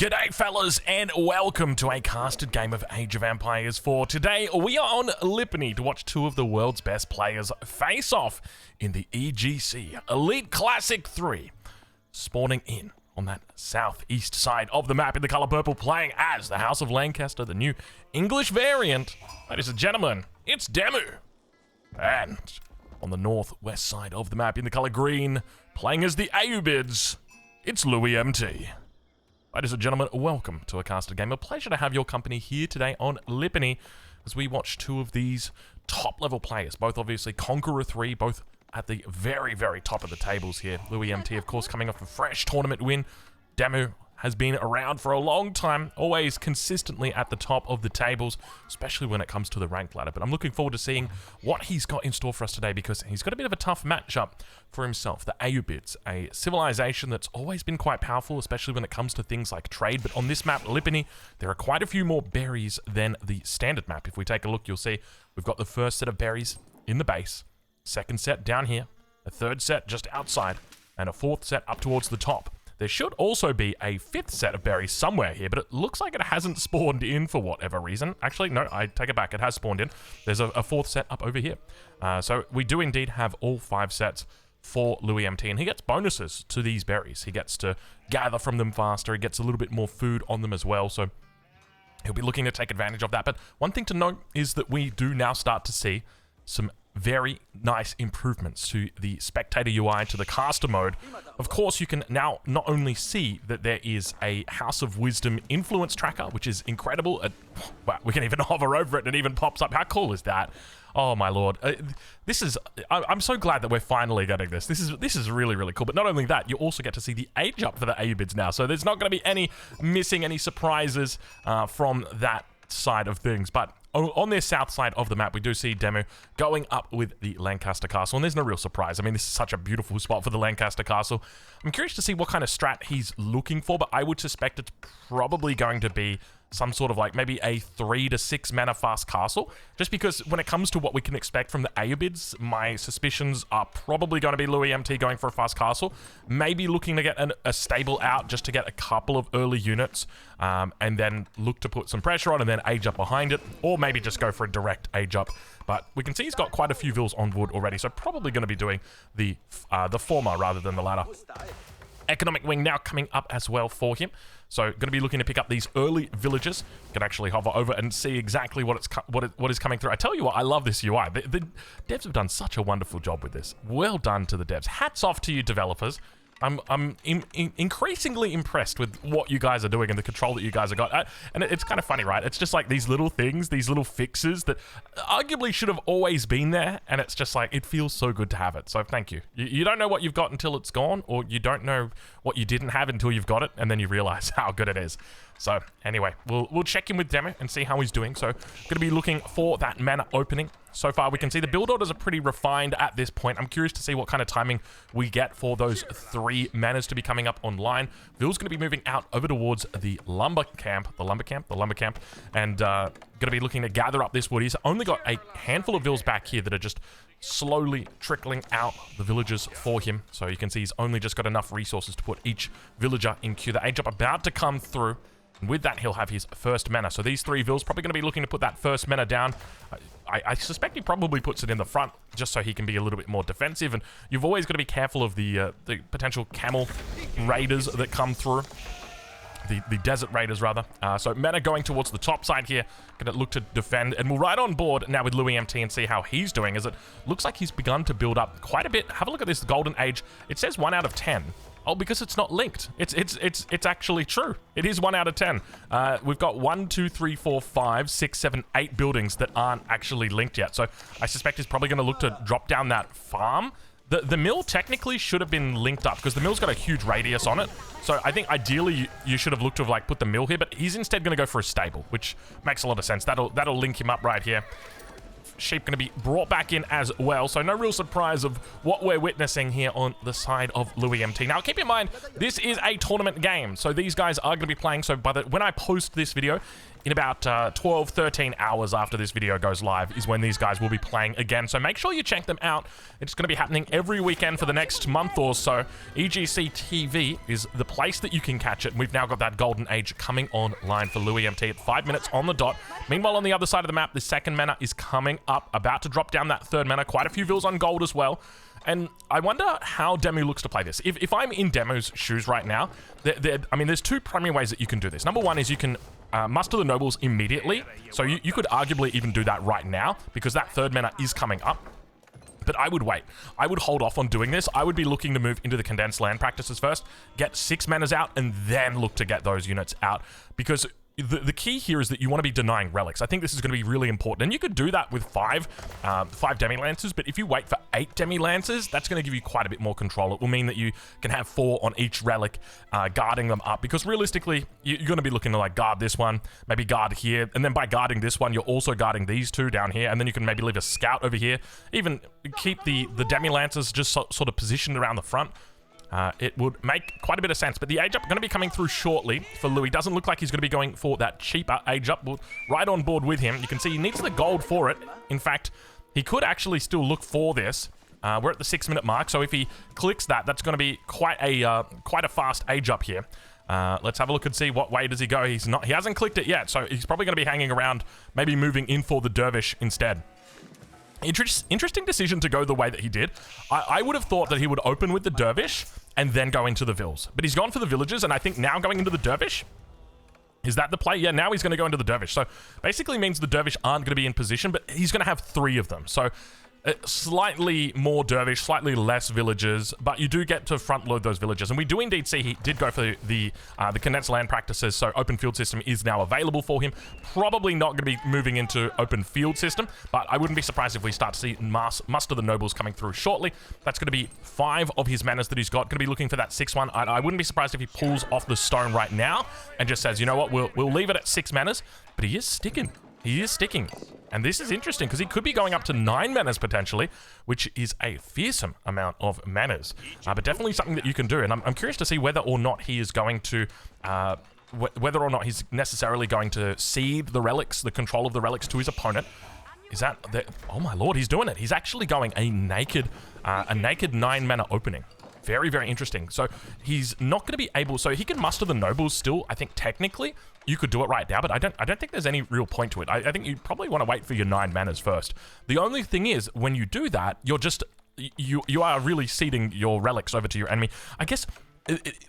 G'day fellas and welcome to a casted game of Age of Empires 4. Today we are on Lipany to watch two of the world's best players face off in the EGC Elite Classic 3. Spawning in on that southeast side of the map in the colour purple, playing as the House of Lancaster, the new English variant. Ladies and gentlemen, it's Demu. And on the northwest side of the map in the colour green, playing as the Ayyubids, it's Louis MT. Ladies and gentlemen, welcome to a casted game. A pleasure to have your company here today on Lipany as we watch two of these top-level players, both obviously Conqueror 3, both at the very, very top of the tables here. Louis MT, of course, coming off a fresh tournament win. Demu has been around for a long time, always consistently at the top of the tables, especially when it comes to the ranked ladder. But I'm looking forward to seeing what he's got in store for us today, because he's got a bit of a tough matchup for himself. The Ayyubids, a civilization that's always been quite powerful, especially when it comes to things like trade. But on this map, Lipany, there are quite a few more berries than the standard map. If we take a look, you'll see we've got the first set of berries in the base, second set down here, a third set just outside, and a fourth set up towards the top. There should also be a fifth set of berries somewhere here, but it looks like it hasn't spawned in for whatever reason. Actually, no, I take it back. It has spawned in. There's a fourth set up over here. So we do indeed have all 5 sets for Louis MT, and he gets bonuses to these berries. He gets to gather from them faster. He gets a little bit more food on them as well, so he'll be looking to take advantage of that. But one thing to note is that we do now start to see some very nice improvements to the spectator UI, to the caster mode. Of course, you can now not only see that there is a House of Wisdom influence tracker, which is incredible. Well, we can even hover over it and it even pops up. How cool is that? Oh my lord. I'm so glad that we're finally getting this. This is really, really cool. But not only that, you also get to see the age up for the Ayyubids now. So there's not going to be any surprises from that side of things. But on their south side of the map, we do see Demu going up with the Lancaster Castle, and there's no real surprise. I mean, this is such a beautiful spot for the Lancaster Castle. I'm curious to see what kind of strat he's looking for, but I would suspect it's probably going to be some sort of like maybe a 3 to 6 mana fast castle, just because when it comes to what we can expect from the Ayyubids, my suspicions are probably going to be Louis MT going for a fast castle, maybe looking to get a stable out just to get a couple of early units, and then look to put some pressure on and then age up behind it, or maybe just go for a direct age up. But we can see he's got quite a few vills on wood already, so probably going to be doing the former rather than the latter. Economic wing now coming up as well for him. So going to be looking to pick up these early villages. Can actually hover over and see exactly what is coming through. I tell you what, I love this UI. The devs have done such a wonderful job with this. Well done to the devs. Hats off to you developers. I'm increasingly impressed with what you guys are doing and the control that you guys have got. And it's kind of funny, right? It's just like these little things, these little fixes that arguably should have always been there. And it's just like, it feels so good to have it. So thank you. You don't know what you've got until it's gone, or you don't know what you didn't have until you've got it, and then you realize how good it is. So anyway, we'll check in with Demu and see how he's doing. So going to be looking for that mana opening. So far, we can see the build orders are pretty refined at this point. I'm curious to see what kind of timing we get for those 3 manas to be coming up online. Vill's going to be moving out over towards the lumber camp, and going to be looking to gather up this wood. He's only got a handful of vills back here that are just slowly trickling out the villagers for him. So you can see he's only just got enough resources to put each villager in queue. The age up about to come through. And with that, he'll have his first mana. So these 3 vills probably going to be looking to put that first mana down. I suspect he probably puts it in the front just so he can be a little bit more defensive. And you've always got to be careful of the potential camel raiders that come through. The desert raiders, rather. So mana going towards the top side here. Going to look to defend. And we'll ride on board now with Louis MT and see how he's doing, as it looks like he's begun to build up quite a bit. Have a look at this golden age. It says 1 out of 10. Oh, because it's not linked. It's actually true. It is 1 out of 10. We've got 1, 2, 3, 4, 5, 6, 7, 8 buildings that aren't actually linked yet. So I suspect he's probably going to look to drop down that farm. The mill technically should have been linked up because the mill's got a huge radius on it. So I think ideally you should have looked to have like put the mill here, but he's instead going to go for a stable, which makes a lot of sense. That'll link him up right here. Sheep going to be brought back in as well, so no real surprise of what we're witnessing here on the side of Louis MT. Now keep in mind, this is a tournament game, so these guys are going to be playing. So when I post this video, in about 12, 13 hours after this video goes live is when these guys will be playing again. So make sure you check them out. It's going to be happening every weekend for the next month or so. EGC TV is the place that you can catch it. And we've now got that golden age coming online for Louis MT at 5 minutes on the dot. Meanwhile, on the other side of the map, the second mana is coming up, about to drop down that third mana. Quite a few vills on gold as well. And I wonder how Demu looks to play this. If I'm in Demu's shoes right now, I mean, there's two primary ways that you can do this. Number one is you can muster the nobles immediately. So you could arguably even do that right now because that third mana is coming up. But I would wait. I would hold off on doing this. I would be looking to move into the condensed land practices first, get 6 manas out, and then look to get those units out. Because the key here is that you want to be denying relics. I think this is going to be really important. And you could do that with 5 Demi-Lancers, but if you wait for 8 Demi-Lancers, that's going to give you quite a bit more control. It will mean that you can have 4 on each relic, guarding them up. Because realistically, you're going to be looking to like guard this one, maybe guard here, and then by guarding this one, you're also guarding these 2 down here, and then you can maybe leave a scout over here. Even keep the Demi-Lancers just sort of positioned around the front. It would make quite a bit of sense, but the age up going to be coming through shortly for Louis. Doesn't look like he's going to be going for that cheaper age up. We're right on board with him. You can see he needs the gold for it. In fact, he could actually still look for this. We're at the 6 minute mark, so if he clicks that, that's going to be quite a fast age up here. Let's have a look and see what way does he go. He hasn't clicked it yet, so he's probably going to be hanging around, maybe moving in for the dervish instead. Interesting decision to go the way that he did. I would have thought that he would open with the dervish and then go into the vills. But he's gone for the villagers, and I think now going into the dervish, is that the play? Yeah, now he's going to go into the dervish. So basically means the dervish aren't going to be in position, but he's going to have 3 of them. So slightly more dervish, slightly less villagers, but you do get to front load those villagers. And we do indeed see he did go for the condensed land practices, so open field system is now available for him. Probably not going to be moving into open field system, but I wouldn't be surprised if we start to see muster the nobles coming through shortly. That's going to be 5 of his manas that he's got. Going to be looking for that 6th one. I wouldn't be surprised if he pulls off the stone right now and just says, you know what, we'll leave it at 6 manas, but he is sticking. He is sticking. And this is interesting because he could be going up to 9 manas potentially, which is a fearsome amount of manas. But definitely something that you can do. And I'm curious to see whether or not he is going to, whether or not he's necessarily going to cede the relics, the control of the relics to his opponent. Is that, oh my lord, he's doing it. He's actually going a naked 9 mana opening. Very, very interesting. So he's not going to be able, so he can muster the nobles still. I think technically you could do it right now, but I don't think there's any real point to it. I think you probably want to wait for your 9 manas first. The only thing is, when you do that, you're just, you are really ceding your relics over to your enemy. I guess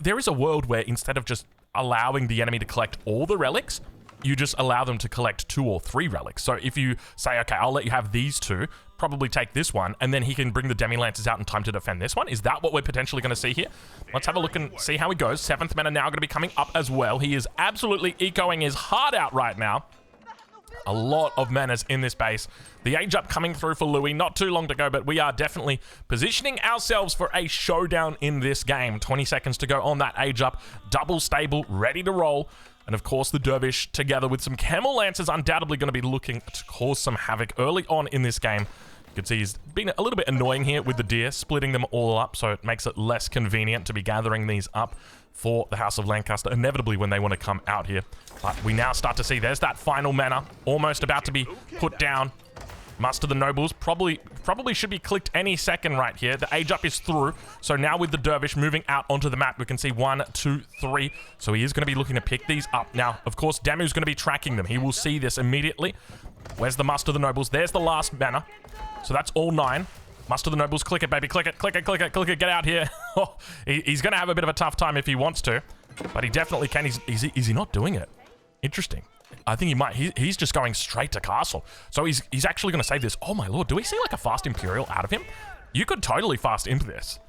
there is a world where instead of just allowing the enemy to collect all the relics, you just allow them to collect 2 or 3 relics. So if you say, okay, I'll let you have these 2, probably take this one, and then he can bring the Demi-Lancers out in time to defend this one. Is that what we're potentially going to see here? Let's have a look and see how he goes. 7th mana now going to be coming up as well. He is absolutely ecoing his heart out right now. A lot of manas in this base. The age up coming through for Louis. Not too long to go, but we are definitely positioning ourselves for a showdown in this game. 20 seconds to go on that age up. Double stable, ready to roll. And of course, the dervish, together with some camel lancers, undoubtedly going to be looking to cause some havoc early on in this game. You can see he's been a little bit annoying here with the deer, splitting them all up, so it makes it less convenient to be gathering these up for the House of Lancaster, inevitably when they want to come out here. But we now start to see there's that final mana, almost about to be put down. Muster the nobles, probably should be clicked any second right here. The age up is through, so now with the dervish moving out onto the map, we can see 1, 2, 3. So he is going to be looking to pick these up. Now, of course, Demu's going to be tracking them. He will see this immediately. Where's the muster the nobles? There's the last mana. So that's all 9. Muster the nobles, click it, baby, click it, click it, click it, click it, get out here. He's going to have a bit of a tough time if he wants to, but he definitely can. Is he not doing it? Interesting. I think he might. He's just going straight to castle. So he's actually going to save this. Oh my lord, do we see like a fast Imperial out of him? You could totally fast imp this.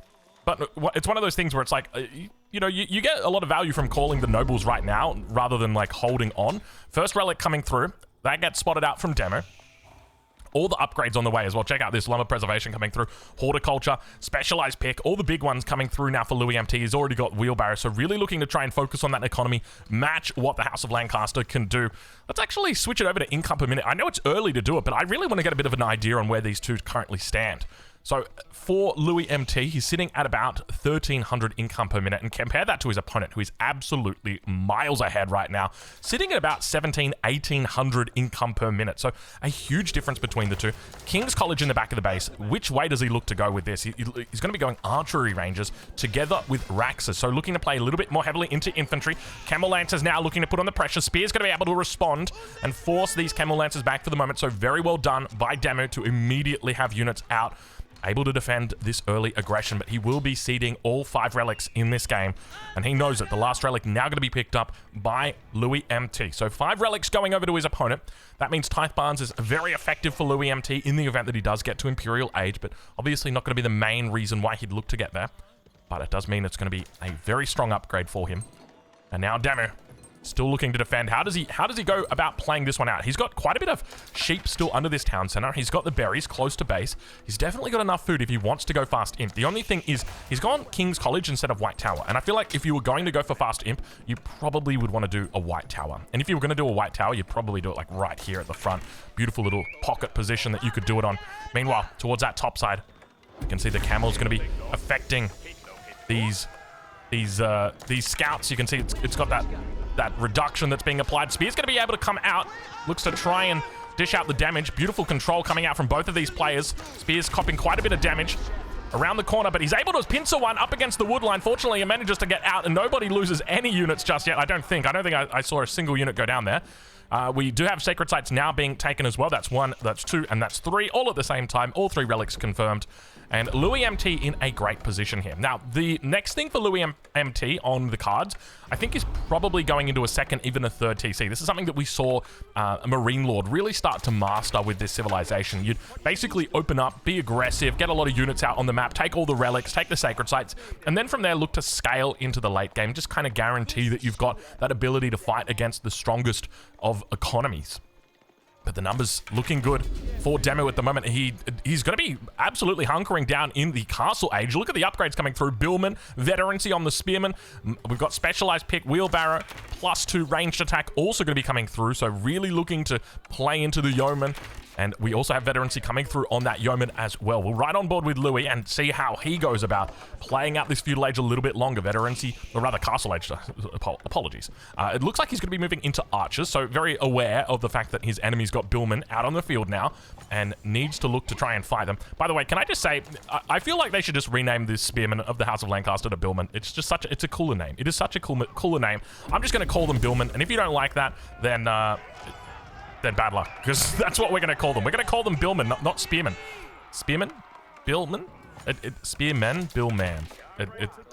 But it's one of those things where it's like, you know, you get a lot of value from calling the nobles right now rather than like holding on. First relic coming through. That gets spotted out from demo. All the upgrades on the way as well. Check out this lumber preservation coming through. Horticulture, specialized pick, all the big ones coming through now for Louis MT. He's already got wheelbarrow, so really looking to try and focus on that economy, match what the House of Lancaster can do. Let's actually switch it over to income per minute. I know it's early to do it, but I really want to get a bit of an idea on where these two currently stand. So for Louis MT, he's sitting at about 1,300 income per minute, and compare that to his opponent, who is absolutely miles ahead right now, sitting at about 1,800 income per minute. So a huge difference between the two. King's College in the back of the base. Which way does he look to go with this? He's going to be going archery ranges together with Raxas. So looking to play a little bit more heavily into infantry. Camel Lancers now looking to put on the pressure. Spear's going to be able to respond and force these Camel Lancers back for the moment. So very well done by Demu to immediately have units out, able to defend this early aggression, but he will be ceding all 5 relics in this game, and he knows it. The last relic now going to be picked up by Louis MT. So 5 relics going over to his opponent. That means Tithe Barns is very effective for Louis MT in the event that he does get to Imperial Age, but obviously not going to be the main reason why he'd look to get there. But it does mean it's going to be a very strong upgrade for him. And now Demu still looking to defend. How does he go about playing this one out? He's got quite a bit of sheep still under this town center. He's got the berries close to base. He's definitely got enough food if he wants to go fast imp. The only thing is he's gone King's College instead of White Tower. And I feel like if you were going to go for fast imp, you probably would want to do a White Tower. And if you were going to do a White Tower, you'd probably do it like right here at the front. Beautiful little pocket position that you could do it on. Meanwhile, towards that top side, you can see the camel's going to be affecting these scouts. You can see it's got that reduction that's being applied. Spear's going to be able to come out. Looks to try and dish out the damage. Beautiful control coming out from both of these players. Spear's copping quite a bit of damage around the corner, but he's able to pincer one up against the wood line. Fortunately, he manages to get out, and nobody loses any units just yet. I don't think I saw a single unit go down there. We do have sacred sites now being taken as well. That's 1, that's 2, and that's 3, all at the same time. All 3 relics confirmed. And Louis MT in a great position here. Now, the next thing for Louis MT on the cards, I think, is probably going into a second, even a third TC. This is something that we saw a Marine Lord really start to master with this civilization. You'd basically open up, be aggressive, get a lot of units out on the map, take all the relics, take the sacred sites, and then from there look to scale into the late game. Just kind of guarantee that you've got that ability to fight against the strongest of economies. But the numbers looking good for Demu at the moment. He's going to be absolutely hunkering down in the Castle Age. Look at the upgrades coming through. Billman, Veterancy on the Spearman. We've got Specialized Pick, Wheelbarrow, +2 ranged attack also going to be coming through. So really looking to play into the Yeoman. And we also have Veterancy coming through on that Yeoman as well. We'll ride on board with Louis and see how he goes about playing out this Feudal Age a little bit longer. Veterancy, or rather Castle Age, apologies. It looks like he's going to be moving into Archers, so very aware of the fact that his enemy's got Billman out on the field now and needs to look to try and fight them. By the way, can I just say, I feel like they should just rename this Spearman of the House of Lancaster to Billman. It's just it's a cooler name. It is such a cooler name. I'm just going to call them Billman, and if you don't like that, then bad luck, because that's what we're going to call them. We're going to call them Billman, not Spearman. Spearman? Billman? Spearman? Billman.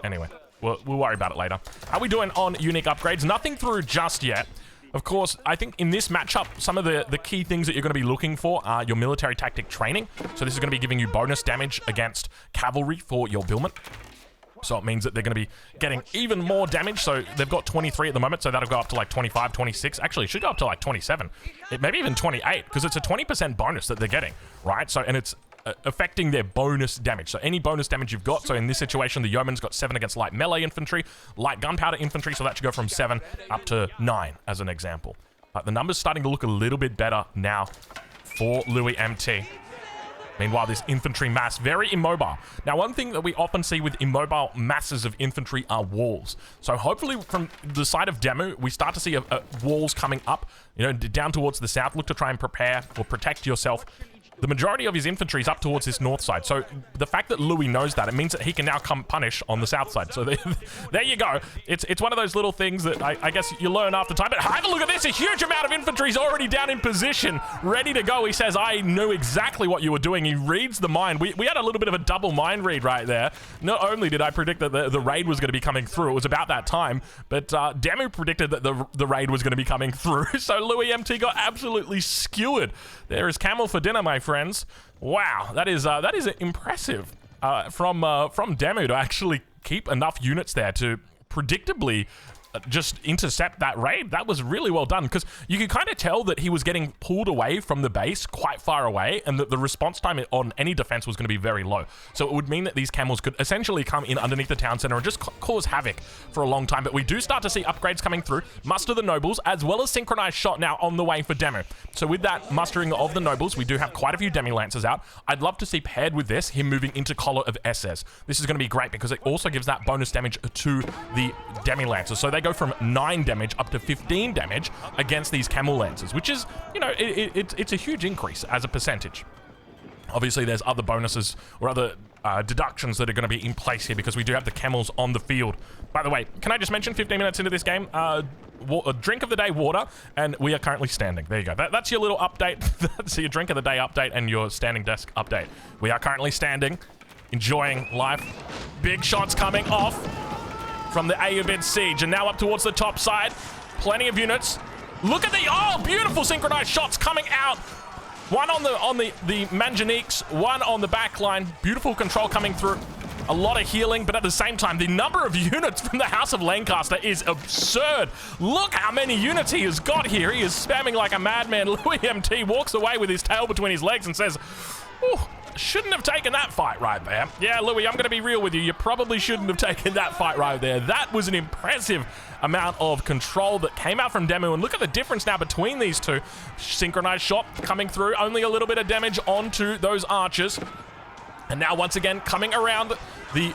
Anyway, we'll worry about it later. How are we doing on unique upgrades? Nothing through just yet. Of course, I think in this matchup, some of the key things that you're going to be looking for are your military tactic training. So this is going to be giving you bonus damage against cavalry for your Billman. So it means that they're going to be getting even more damage. So they've got 23 at the moment, so that'll go up to like 25, 26. Actually, it should go up to like 27. Maybe even 28, because it's a 20% bonus that they're getting, right? So, and it's affecting their bonus damage. So any bonus damage you've got. So in this situation, the Yeoman's got 7 against light melee infantry, light gunpowder infantry. So that should go from 7 up to 9 as an example. But the numbers starting to look a little bit better now for Louis MT. Meanwhile, this infantry mass, very immobile. Now, one thing that we often see with immobile masses of infantry are walls. So hopefully from the side of Demu, we start to see walls coming up, down towards the south. Look to try and prepare or protect yourself. The majority of his infantry is up towards this north side. So the fact that Louis knows that, it means that he can now come punish on the south side. So there you go. It's one of those little things that I guess you learn after time. But have a look at this. A huge amount of infantry is already down in position, ready to go. He says, I knew exactly what you were doing. He reads the mind. We had a little bit of a double mind read right there. Not only did I predict that the raid was going to be coming through, it was about that time, but Demu predicted that the raid was going to be coming through. So Louis MT got absolutely skewered. There is camel for dinner, my friends. Wow, that is impressive from Demu to actually keep enough units there to predictably just intercept that raid. That was really well done, because you could kind of tell that he was getting pulled away from the base quite far away, and that the response time on any defense was going to be very low. So it would mean that these camels could essentially come in underneath the town center and just cause havoc for a long time. But we do start to see upgrades coming through. Muster the nobles, as well as synchronized shot now on the way for Demo. So with that mustering of the nobles, we do have quite a few demi lancers out. I'd love to see, paired with this, him moving into collar of SS. This is going to be great because it also gives that bonus damage to the demi lancers. So they go from 9 damage up to 15 damage against these camel lancers, which is, you know, it's a huge increase as a percentage. Obviously, there's other bonuses or other deductions that are going to be in place here, because we do have the camels on the field. By the way, can I just mention, 15 minutes into this game, a drink of the day, water, and we are currently standing. There you go. That's your little update. That's your drink of the day update and your standing desk update. We are currently standing, enjoying life. Big shots coming off from the Ayyubids siege, and now up towards the top side. Plenty of units. Look at the, oh, beautiful synchronized shots coming out. One on the Manjaniques, one on the back line. Beautiful control coming through. A lot of healing, but at the same time, the number of units from the House of Lancaster is absurd. Look how many units he has got here. He is spamming like a madman. Louis MT walks away with his tail between his legs and says, "Ooh, shouldn't have taken that fight right there." Yeah, Louis, I'm going to be real with you. You probably shouldn't have taken that fight right there. That was an impressive amount of control that came out from Demu. And look at the difference now between these two. Synchronized shot coming through. Only a little bit of damage onto those archers. And now once again coming around, he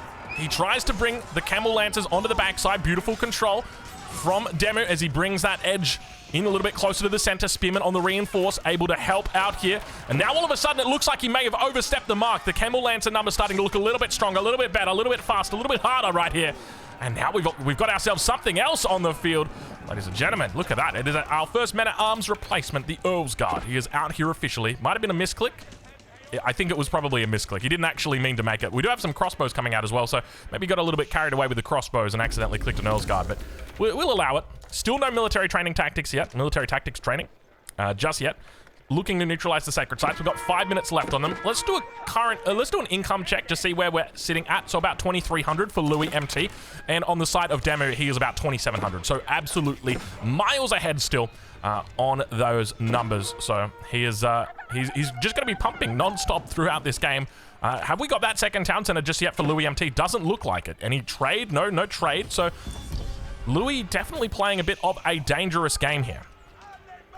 tries to bring the camel lancers onto the backside. Beautiful control from Demu as he brings that edge in a little bit closer to the center. Spearman on the reinforce, able to help out here. And now all of a sudden it looks like he may have overstepped the mark. The camel lancer number starting to look a little bit stronger, a little bit better, a little bit faster, a little bit harder right here. And now we've got ourselves something else on the field. Ladies and gentlemen, look at that. It is our first men-at-arms replacement, the Earl's Guard. He is out here officially. Might have been a misclick. I think it was probably a misclick. He didn't actually mean to make it. We do have some crossbows coming out as well, so maybe got a little bit carried away with the crossbows and accidentally clicked an Earl's Guard, but we'll allow it. Still no military training tactics yet. Military tactics training just yet. Looking to neutralize the sacred sites. We've got 5 minutes left on them. Let's do let's do an income check to see where we're sitting at. So about 2,300 for Louis MT, and on the side of Demu, he is about 2,700. So absolutely miles ahead still on those numbers. So he is he's just going to be pumping non-stop throughout this game. Have we got that second town center just yet for Louis MT? Doesn't look like it. Any trade? No trade. So Louis definitely playing a bit of a dangerous game here.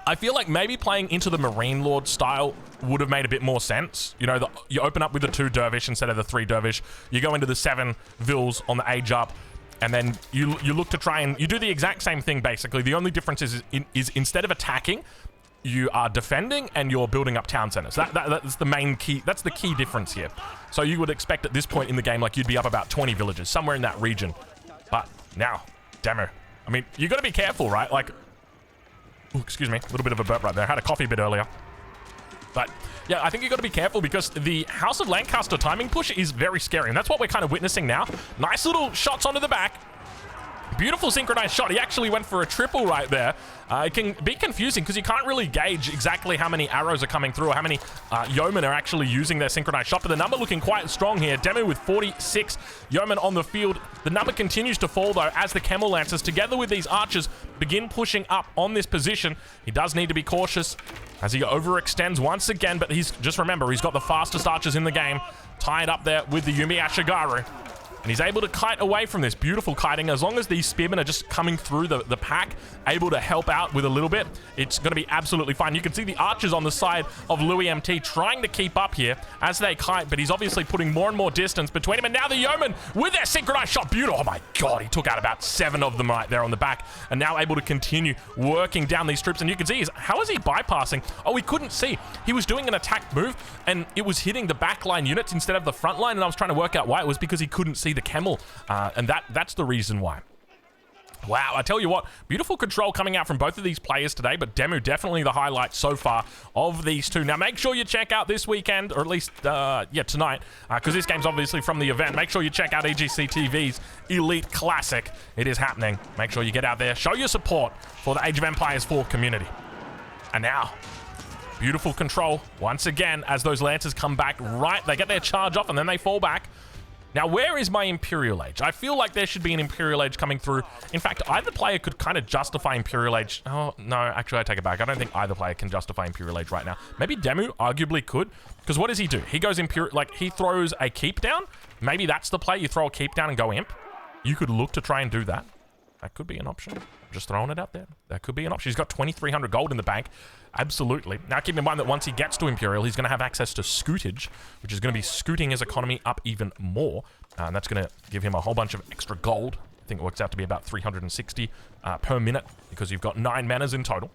I feel like maybe playing into the Marine Lord style would have made a bit more sense. You know, you open up with the 2 Dervish instead of the 3 Dervish. You go into the 7 Vils on the age up, and then you look to try and you do the exact same thing basically. The only difference is instead of attacking, you are defending and you're building up town centers. That's the main key. That's the key difference here. So you would expect at this point in the game, like you'd be up about 20 villages, somewhere in that region. But now, Demo. I mean, you got to be careful, right? Like, ooh, excuse me, a little bit of a burp right there. I had a coffee a bit earlier. But yeah, I think you got to be careful because the House of Lancaster timing push is very scary, and that's what we're kind of witnessing now. Nice little shots onto the back. Beautiful synchronized shot. He actually went for a triple right there. It can be confusing because you can't really gauge exactly how many arrows are coming through or how many yeomen are actually using their synchronized shot, but the number looking quite strong here. Demo with 46 yeomen on the field. The number continues to fall though as the camel lancers together with these archers begin pushing up on this position. He does need to be cautious as he overextends once again, but just remember, he's got the fastest archers in the game tied up there with the Yumi Ashigaru. And he's able to kite away from this. Beautiful kiting. As long as these spearmen are just coming through the pack, able to help out with a little bit, it's going to be absolutely fine. You can see the archers on the side of Louis MT trying to keep up here as they kite, but he's obviously putting more and more distance between him. And now the yeomen with their synchronized shot. Beautiful. Oh my god, he took out about 7 of them right there on the back, and now able to continue working down these troops. And you can see, how is he bypassing? Oh, we couldn't see. He was doing an attack move, and it was hitting the backline units instead of the front line, and I was trying to work out why. It was because he couldn't see the camel, and that's the reason why. Wow, I tell you what, beautiful control coming out from both of these players today, but Demu definitely the highlight so far of these two. Now, make sure you check out this weekend, or at least, tonight, because this game's obviously from the event. Make sure you check out EGC TV's Elite Classic. It is happening. Make sure you get out there, show your support for the Age of Empires 4 community. And now, beautiful control once again as those lancers come back right. They get their charge off and then they fall back. Now, where is my Imperial Age? I feel like there should be an Imperial Age coming through. In fact, either player could kind of justify Imperial Age. Oh, no, actually, I take it back. I don't think either player can justify Imperial Age right now. Maybe Demu arguably could, because what does he do? He goes Imperial, like, he throws a keep down. Maybe that's the play. You throw a keep down and go Imp. You could look to try and do that. That could be an option. Just throwing it out there. That could be an option. He's got 2,300 gold in the bank. Absolutely. Now, keep in mind that once he gets to Imperial, he's going to have access to Scootage, which is going to be scooting his economy up even more. And that's going to give him a whole bunch of extra gold. I think it works out to be about 360 per minute because you've got 9 manas in total.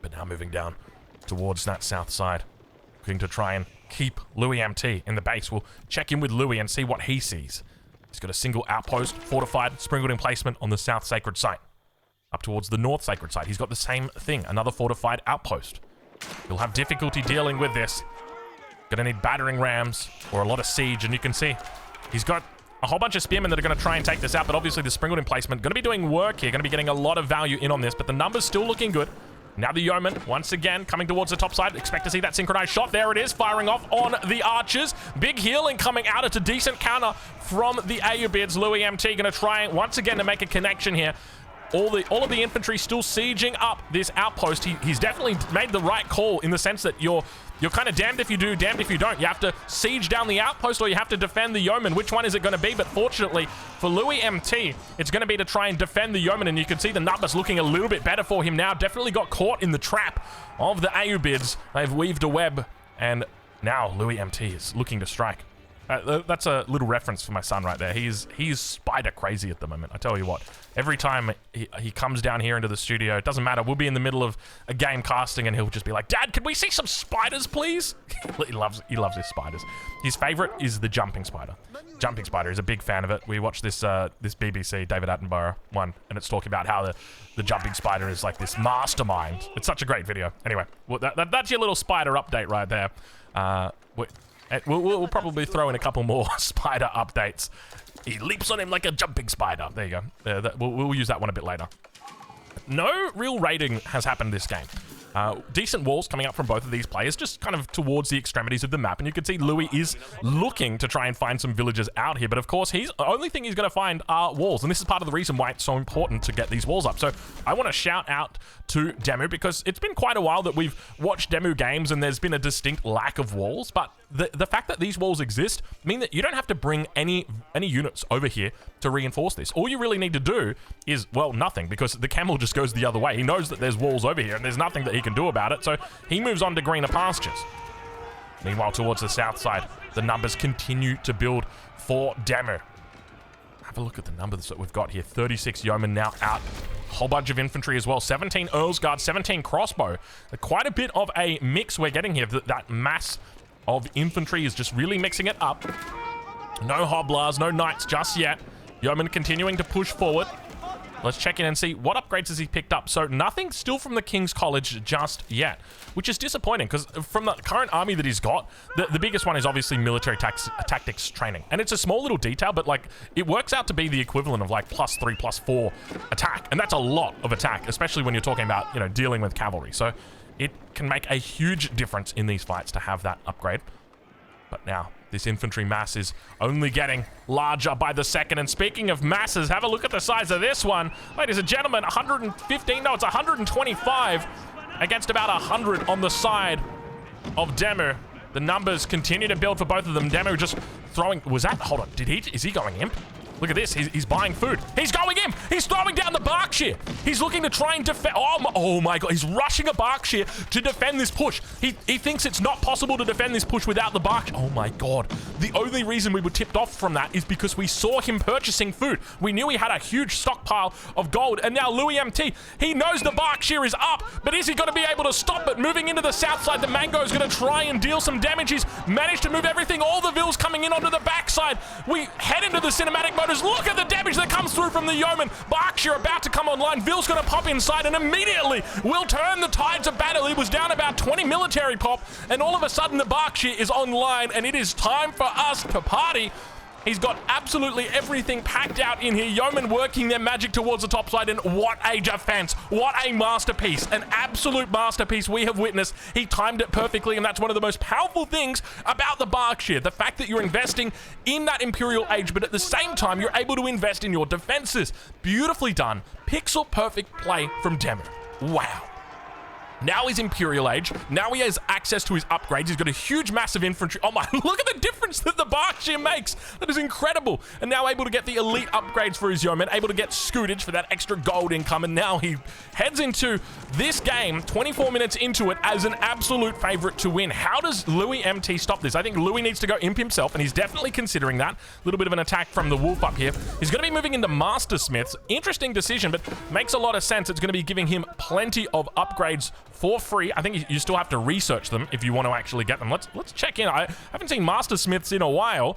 But now moving down towards that south side, looking to try and keep Louis MT in the base. We'll check in with Louis and see what he sees. He's got a single outpost, fortified, sprinkled in placement on the south sacred site. Up towards the north sacred site, he's got the same thing, another fortified outpost. You'll have difficulty dealing with this. Gonna need battering rams or a lot of siege, and you can see he's got a whole bunch of spearmen that are gonna try and take this out, but obviously the sprinkled in placement gonna be doing work here, gonna be getting a lot of value in on this, but the numbers still looking good. Now the yeoman, once again, coming towards the top side. Expect to see that synchronized shot. There it is, firing off on the archers. Big healing coming out. It's a decent counter from the Ayyubids. Louis MT gonna try once again to make a connection here. All of the infantry still sieging up this outpost. He's definitely made the right call in the sense that you're kind of damned if you do, damned if you don't. You have to siege down the outpost or you have to defend the yeoman. Which one is it going to be? But fortunately for Louis MT, it's going to be to try and defend the yeoman, and you can see the numbers looking a little bit better for him now. Definitely got caught in the trap of the Ayyubids. They've weaved a web, and now Louis MT is looking to strike. That's a little reference for my son right there. He's spider crazy at the moment. I tell you what, every time he comes down here into the studio, it doesn't matter. We'll be in the middle of a game casting and he'll just be like, "Dad, can we see some spiders, please?" he loves his spiders. His favorite is the jumping spider. Jumping spider, he's a big fan of it. We watched this this BBC David Attenborough one, and it's talking about how the jumping spider is like this mastermind. It's such a great video. Anyway, well, that's your little spider update right there. We'll probably throw in a couple more spider updates. He leaps on him like a jumping spider. There you go. We'll use that one a bit later. No real raiding has happened this game. Decent walls coming up from both of these players, just kind of towards the extremities of the map. And you can see Louis is looking to try and find some villagers out here. But of course, the only thing he's going to find are walls. And this is part of the reason why it's so important to get these walls up. So I want to shout out to Demu, because it's been quite a while that we've watched Demu games and there's been a distinct lack of walls. But the fact that these walls exist mean that you don't have to bring any units over here to reinforce this. All you really need to do is, well, nothing, because the camel just goes the other way. He knows that there's walls over here and there's nothing that he can do about it, so he moves on to greener pastures. Meanwhile, towards the south side, the numbers continue to build for Demu. Have a look at the numbers that we've got here. 36 yeomen now out. Whole bunch of infantry as well. 17 Earl's Guard, 17 crossbow. Quite a bit of a mix we're getting here. That mass of infantry is just really mixing it up. No hobblers, no knights just yet. Yeoman continuing to push forward. Let's check in and see what upgrades has he picked up. So nothing still from the King's College just yet, which is disappointing because from the current army that he's got, the biggest one is obviously military tactics training. And it's a small little detail, but like it works out to be the equivalent of like +3, +4 attack. And that's a lot of attack, especially when you're talking about, you know, dealing with cavalry. So it can make a huge difference in these fights to have that upgrade. But now, this infantry mass is only getting larger by the second. And speaking of masses, have a look at the size of this one. Ladies and gentlemen, 115, no, it's 125 against about 100 on the side of Demu. The numbers continue to build for both of them. Demu just throwing, hold on, is he going imp? Look at this, he's buying food. He's going in, he's throwing down the Berkshire. He's looking to try and defend, oh my God, he's rushing a Berkshire to defend this push. He thinks it's not possible to defend this push without the Berkshire. Oh my God. The only reason we were tipped off from that is because we saw him purchasing food. We knew he had a huge stockpile of gold, and now Louis MT, he knows the Berkshire is up, but is he going to be able to stop it? Moving into the south side, the Mango is going to try and deal some damage. He's managed to move everything, all the vills coming in onto the backside. We head into the cinematic mode. Look at the damage that comes through from the yeoman. Berkshire about to come online. Vill's going to pop inside and immediately will turn the tides of battle. He was down about 20 military pop, and all of a sudden the Berkshire is online, and it is time for us to party. He's got absolutely everything packed out in here. Yeomen working their magic towards the top side, and what a defense. What a masterpiece. An absolute masterpiece we have witnessed. He timed it perfectly, and that's one of the most powerful things about the Berkshire. The fact that you're investing in that Imperial Age, but at the same time, you're able to invest in your defenses. Beautifully done. Pixel perfect play from Demo. Wow. Now he's Imperial Age. Now he has access to his upgrades. He's got a huge, massive infantry. Oh my, look at the difference that the Berkshire makes. That is incredible. And now able to get the elite upgrades for his yeomen, able to get scootage for that extra gold income. And now he heads into this game, 24 minutes into it, as an absolute favorite to win. How does Louis MT stop this? I think Louis needs to go imp himself, and he's definitely considering that. A little bit of an attack from the wolf up here. He's going to be moving into Master Smiths. Interesting decision, but makes a lot of sense. It's going to be giving him plenty of upgrades for free. I think you still have to research them if you want to actually get them. Let's check in. I haven't seen Master Smiths in a while.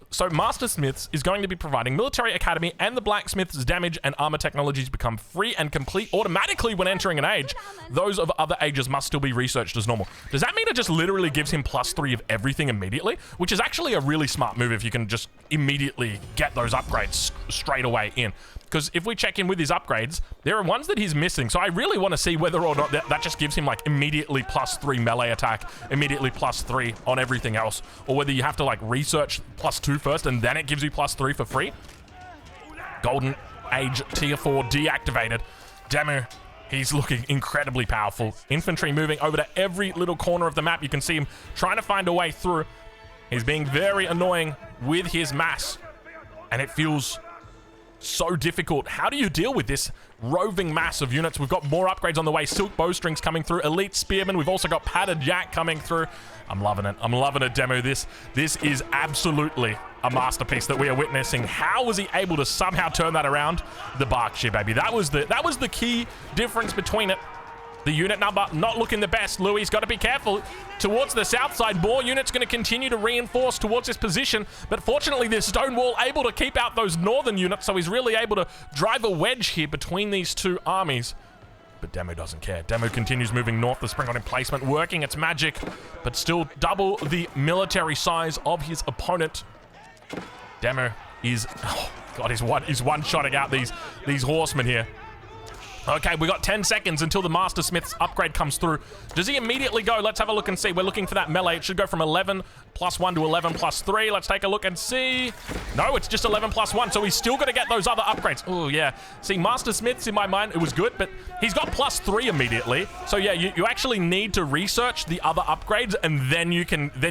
So Master Smiths is going to be providing Military Academy, and the Blacksmith's damage and armor technologies become free and complete automatically when entering an age. Those of other ages must still be researched as normal. Does that mean it just literally gives him +3 of everything immediately? Which is actually a really smart move if you can just immediately get those upgrades straight away in. Because if we check in with his upgrades, there are ones that he's missing. So I really want to see whether or not that just gives him like immediately +3 melee attack, immediately +3 on everything else, or whether you have to like research +2 first and then it gives you +3 for free. Golden Age Tier 4 deactivated. Demo, he's looking incredibly powerful. Infantry moving over to every little corner of the map. You can see him trying to find a way through. He's being very annoying with his mass, and it feels so difficult. How do you deal with this roving mass of units? We've got more upgrades on the way. Silk bowstrings coming through. Elite spearmen. We've also got padded yak coming through. I'm loving it. I'm loving it, Demo. This is absolutely a masterpiece that we are witnessing. How was he able to somehow turn that around? The Berkshire, baby. That was the key difference between it. The unit number not looking the best. Louis got to be careful. Towards the south side, more units going to continue to reinforce towards this position. But fortunately, this stone wall able to keep out those northern units, so he's really able to drive a wedge here between these two armies. But Demo doesn't care. Demo continues moving north. The spring on emplacement working its magic, but still double the military size of his opponent. Demo is, oh God, he's one-shotting out these horsemen here. Okay, we got 10 seconds until the Master Smith's upgrade comes through. Does he immediately go? Let's have a look and see. We're looking for that melee. It should go from 11 +1 to 11 +3. Let's take a look and see. No, it's just 11 +1, so he's still going to get those other upgrades. Oh, yeah. See, Master Smith's, in my mind, it was good, but he's got +3 immediately. So, yeah, you actually need to research the other upgrades, and then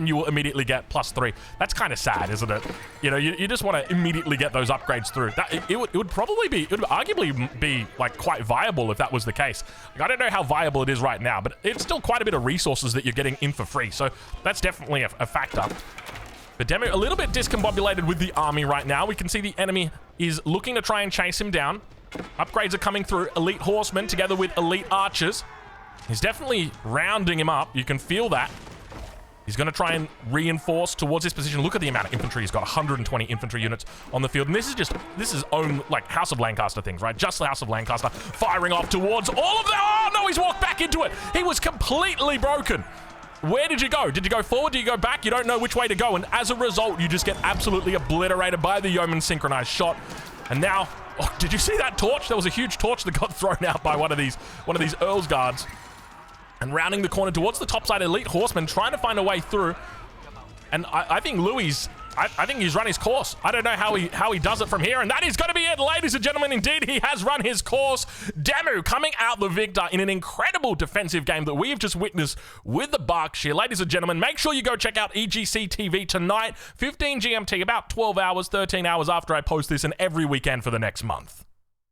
you will immediately get +3. That's kind of sad, isn't it? You know, you just want to immediately get those upgrades through. It would arguably be, like, quite viable if that was the case. Like, I don't know how viable it is right now, but it's still quite a bit of resources that you're getting in for free. So that's definitely a factor. But Demo a little bit discombobulated with the army right now. We can see the enemy is looking to try and chase him down. Upgrades are coming through. Elite horsemen together with elite archers. He's definitely rounding him up. You can feel that. He's going to try and reinforce towards this position. Look at the amount of infantry. He's got 120 infantry units on the field. And this is own, like, House of Lancaster things, right? Just the House of Lancaster firing off towards all of them. Oh, no, he's walked back into it. He was completely broken. Where did you go? Did you go forward? Did you go back? You don't know which way to go. And as a result, you just get absolutely obliterated by the yeoman synchronized shot. And now, oh, did you see that torch? There was a huge torch that got thrown out by one of these Earl's guards. And rounding the corner towards the top side, elite horsemen trying to find a way through. And I think Louis, I think he's run his course. I don't know how he does it from here. And that is going to be it, ladies and gentlemen. Indeed, he has run his course. Demo coming out the victor in an incredible defensive game that we have just witnessed with the Berkshire. Ladies and gentlemen, make sure you go check out EGC TV tonight, 15 GMT, about 12 hours, 13 hours after I post this, and every weekend for the next month.